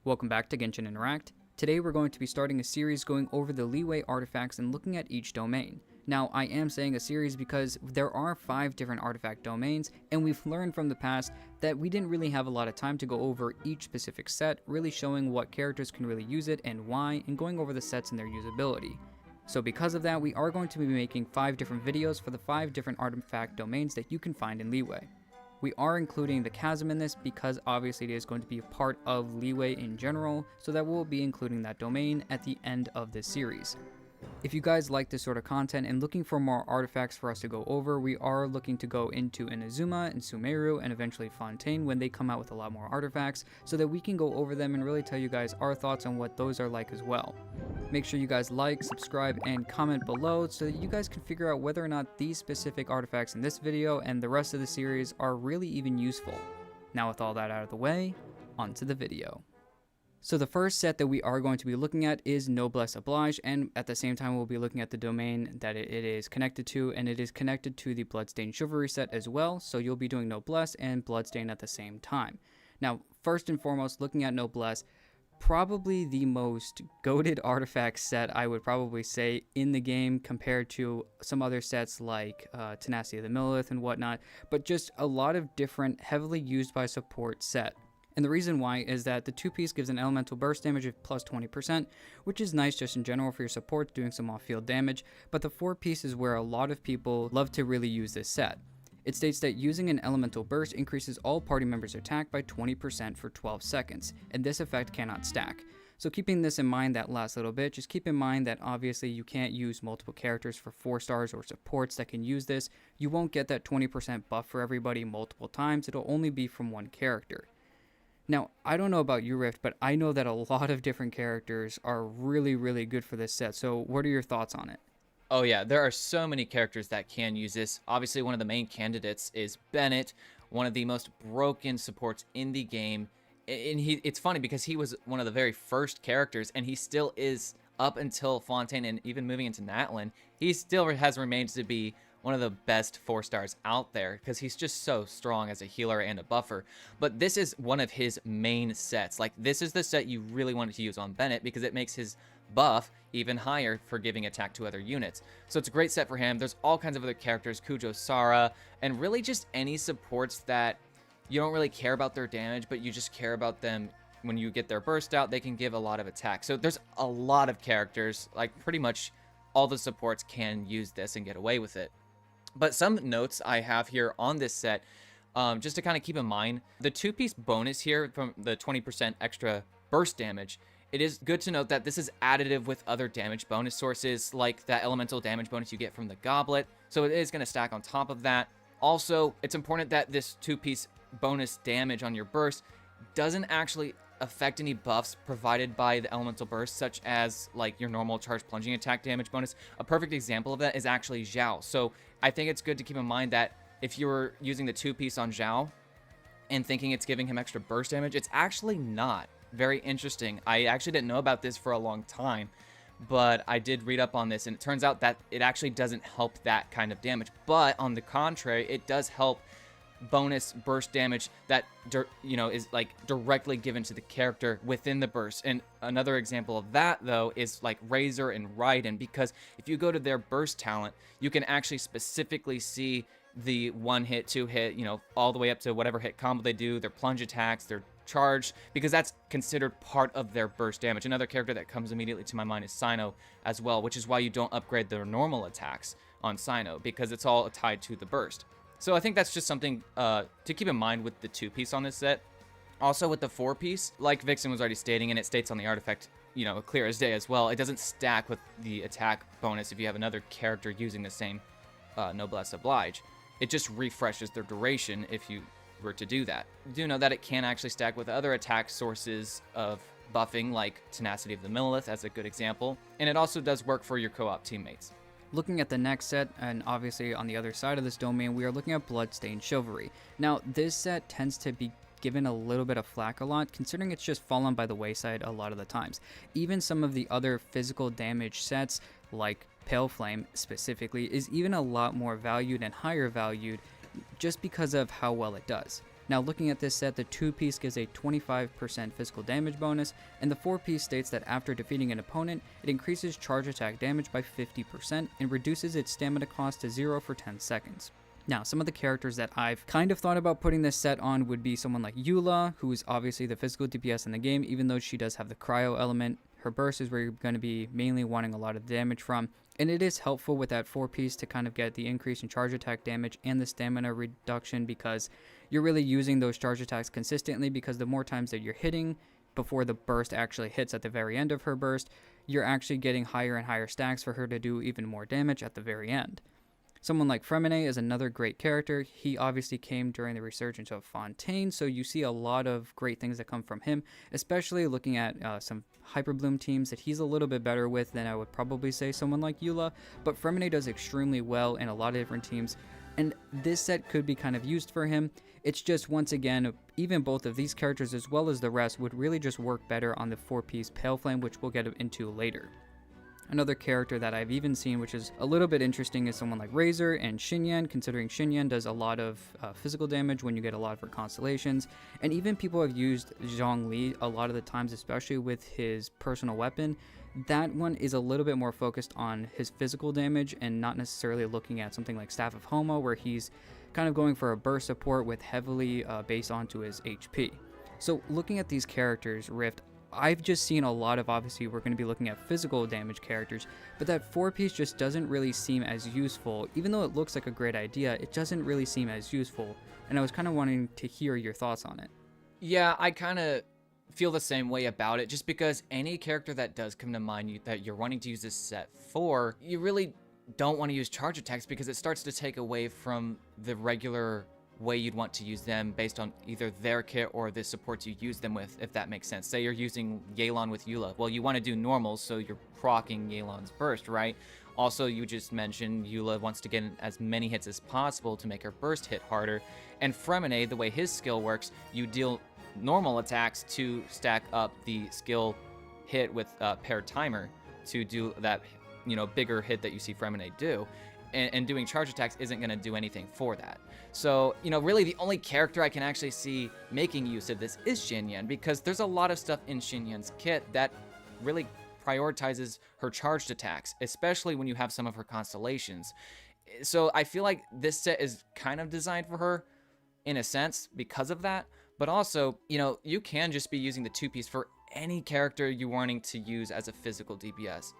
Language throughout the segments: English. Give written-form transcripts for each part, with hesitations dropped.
Welcome back to Genshin Interact. Today we're going to be starting a series going over the leeway artifacts and looking at each domain. Now, I am saying a series because there are 5 different artifact domains, and we've learned from the past that we didn't really have a lot of time to go over each specific set, really showing what characters can really use it and why, and going over the sets and their usability. So because of that, we are going to be making 5 different videos for the 5 different artifact domains that you can find in Leeway. We are including the chasm in this because obviously it is going to be a part of Leeway in general, so that we'll be including that domain at the end of this series. If you guys like this sort of content and looking for more artifacts for us to go over, we are looking to go into Inazuma and Sumeru and eventually Fontaine when they come out with a lot more artifacts, so that we can go over them and really tell you guys our thoughts on what those are like as well. Make sure you guys like, subscribe, and comment below so that you guys can figure out whether or not these specific artifacts in this video and the rest of the series are really even useful. Now with all that out of the way, onto the video. So the first set that we are going to be looking at is Noblesse Oblige, and at the same time we'll be looking at the domain that it is connected to, and it is connected to the Bloodstained Chivalry set as well, so you'll be doing Noblesse and Bloodstained at the same time. Now, first and foremost, looking at Noblesse, probably the most goated artifact set I would probably say in the game compared to some other sets like Tenacity of the Millith and whatnot, but just a lot of different heavily used by support set. And the reason why is that the 2-piece gives an elemental burst damage of plus 20%, which is nice just in general for your supports doing some off-field damage, but the 4-piece is where a lot of people love to really use this set. It states that using an elemental burst increases all party members' attack by 20% for 12 seconds, and this effect cannot stack. So keeping this in mind that last little bit, just keep in mind that obviously you can't use multiple characters for 4 stars or supports that can use this. You won't get that 20% buff for everybody multiple times, it'll only be from one character. Now, I don't know about you, Rift, but I know that a lot of different characters are really good for this set, so what are your thoughts on it? Oh yeah, there are so many characters that can use this. Obviously, one of the main candidates is Bennett, one of the most broken supports in the game. And it's funny because he was one of the very first characters, and he still is up until Fontaine and even moving into Natlan. He still has remained to be one of the best 4 stars out there because he's just so strong as a healer and a buffer. But this is one of his main sets. Like, this is the set you really wanted to use on Bennett because it makes his buff even higher for giving attack to other units. So it's a great set for him. There's all kinds of other characters, Kujo, Sara, and really just any supports that you don't really care about their damage, but you just care about them. When you get their burst out, they can give a lot of attack. So there's a lot of characters, like pretty much all the supports can use this and get away with it. But some notes I have here on this set, just to kind of keep in mind, the 2-piece bonus here from the 20% extra burst damage, it is good to note that this is additive with other damage bonus sources, like that elemental damage bonus you get from the goblet. So it is going to stack on top of that. Also, it's important that this 2-piece bonus damage on your burst doesn't actually affect any buffs provided by the elemental burst, such as like your normal charge plunging attack damage bonus. A perfect example of that is actually Zhao. So I think it's good to keep in mind that if you're using the 2-piece on Zhao and thinking it's giving him extra burst damage, it's actually not. Very interesting. I actually didn't know about this for a long time, but I did read up on this, and it turns out that it actually doesn't help that kind of damage. But on the contrary, it does help bonus burst damage that is like directly given to the character within the burst. And another example of that though is like Razor and Raiden, because if you go to their burst talent, you can actually specifically see the 1-hit, 2-hit, all the way up to whatever hit combo they do, their plunge attacks, their charge, because that's considered part of their burst damage. Another character that comes immediately to my mind is Cyno as well, which is why you don't upgrade their normal attacks on Cyno, because it's all tied to the burst. So I think that's just something to keep in mind with the 2-piece on this set. Also with the 4-piece, like Vixen was already stating, and it states on the artifact, clear as day as well, it doesn't stack with the attack bonus if you have another character using the same Noblesse Oblige. It just refreshes their duration if you were to do that. Do know that it can actually stack with other attack sources of buffing, like Tenacity of the Millith as a good example, and it also does work for your co-op teammates. Looking at the next set, and obviously on the other side of this domain, we are looking at Bloodstained Chivalry. Now, this set tends to be given a little bit of flack a lot, considering it's just fallen by the wayside a lot of the times. Even some of the other physical damage sets, like Pale Flame specifically, is even a lot more valued and higher valued just because of how well it does. Now looking at this set, the 2-piece gives a 25% physical damage bonus, and the 4-piece states that after defeating an opponent, it increases charge attack damage by 50% and reduces its stamina cost to 0 for 10 seconds. Now, some of the characters that I've kind of thought about putting this set on would be someone like Eula, who is obviously the physical DPS in the game, even though she does have the cryo element. Her burst is where you're going to be mainly wanting a lot of damage from, and it is helpful with that 4-piece to kind of get the increase in charge attack damage and the stamina reduction, because you're really using those charge attacks consistently, because the more times that you're hitting before the burst actually hits at the very end of her burst, you're actually getting higher and higher stacks for her to do even more damage at the very end. Someone like Fremine is another great character. He obviously came during the resurgence of Fontaine, so you see a lot of great things that come from him, especially looking at some Hyperbloom teams that he's a little bit better with than I would probably say someone like Eula, but Fremine does extremely well in a lot of different teams, and this set could be kind of used for him. It's just, once again, even both of these characters as well as the rest would really just work better on the 4-piece Pale Flame, which we'll get into later. Another character that I've even seen, which is a little bit interesting, is someone like Razor and Xinyan, considering Xinyan does a lot of physical damage when you get a lot of her constellations. And even people have used Zhongli a lot of the times, especially with his personal weapon. That one is a little bit more focused on his physical damage and not necessarily looking at something like Staff of Homo, where he's kind of going for a burst support with heavily based onto his HP. So looking at these characters, Rift, I've just seen a lot of, obviously we're going to be looking at physical damage characters, but that 4-piece just doesn't really seem as useful. Even though it looks like a great idea, it doesn't really seem as useful, and I was kind of wanting to hear your thoughts on it. Yeah, I kind of feel the same way about it, just because any character that does come to mind that you're wanting to use this set for, you really don't want to use charge attacks, because it starts to take away from the regular way you'd want to use them based on either their kit or the supports you use them with, if that makes sense. Say you're using Yelan with Eula. Well, you want to do normals, so you're proccing Yelan's burst, right? Also, you just mentioned Eula wants to get in as many hits as possible to make her burst hit harder. And Fremine, the way his skill works, you deal normal attacks to stack up the skill hit with paired timer to do that, bigger hit that you see Fremine do. And doing charge attacks isn't going to do anything for that. So, really the only character I can actually see making use of this is Xinyan, because there's a lot of stuff in Xinyan's kit that really prioritizes her charged attacks, especially when you have some of her constellations. So I feel like this set is kind of designed for her in a sense because of that, but also, you can just be using the 2-piece for any character you're wanting to use as a physical DPS.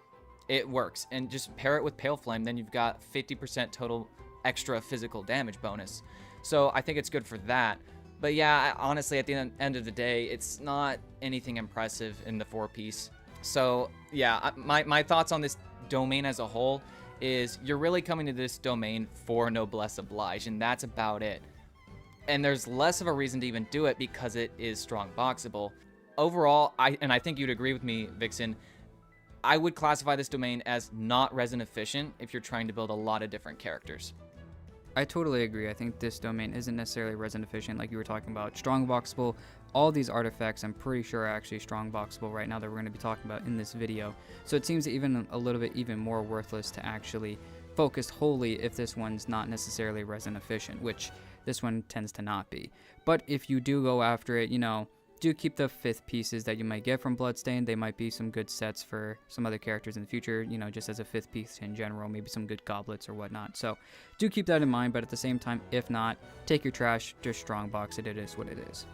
It works, and just pair it with Pale Flame, then you've got 50% total extra physical damage bonus. So I think it's good for that. But yeah, honestly, at the end of the day, it's not anything impressive in the 4-piece. So yeah, my thoughts on this domain as a whole is you're really coming to this domain for Noblesse Oblige, and that's about it. And there's less of a reason to even do it because it is strong boxable. Overall, I think you'd agree with me, Vixen, I would classify this domain as not resin efficient if you're trying to build a lot of different characters. I totally agree. I think this domain isn't necessarily resin efficient like you were talking about. Strong boxable, all these artifacts I'm pretty sure are actually strong boxable right now that we're going to be talking about in this video. So it seems even a little bit even more worthless to actually focus wholly if this one's not necessarily resin efficient, which this one tends to not be. But if you do go after it, do keep the 5th pieces that you might get from Bloodstained. They might be some good sets for some other characters in the future, just as a 5th piece in general, maybe some good goblets or whatnot. So do keep that in mind, but at the same time, if not, take your trash, just strong box it. It is what it is.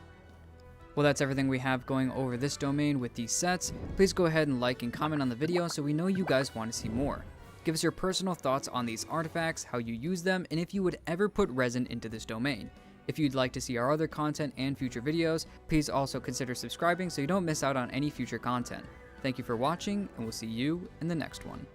Well, that's everything we have going over this domain with these sets. Please go ahead and like and comment on the video so we know you guys want to see more. Give us your personal thoughts on these artifacts, how you use them, and if you would ever put resin into this domain. If you'd like to see our other content and future videos, please also consider subscribing so you don't miss out on any future content. Thank you for watching, and we'll see you in the next one.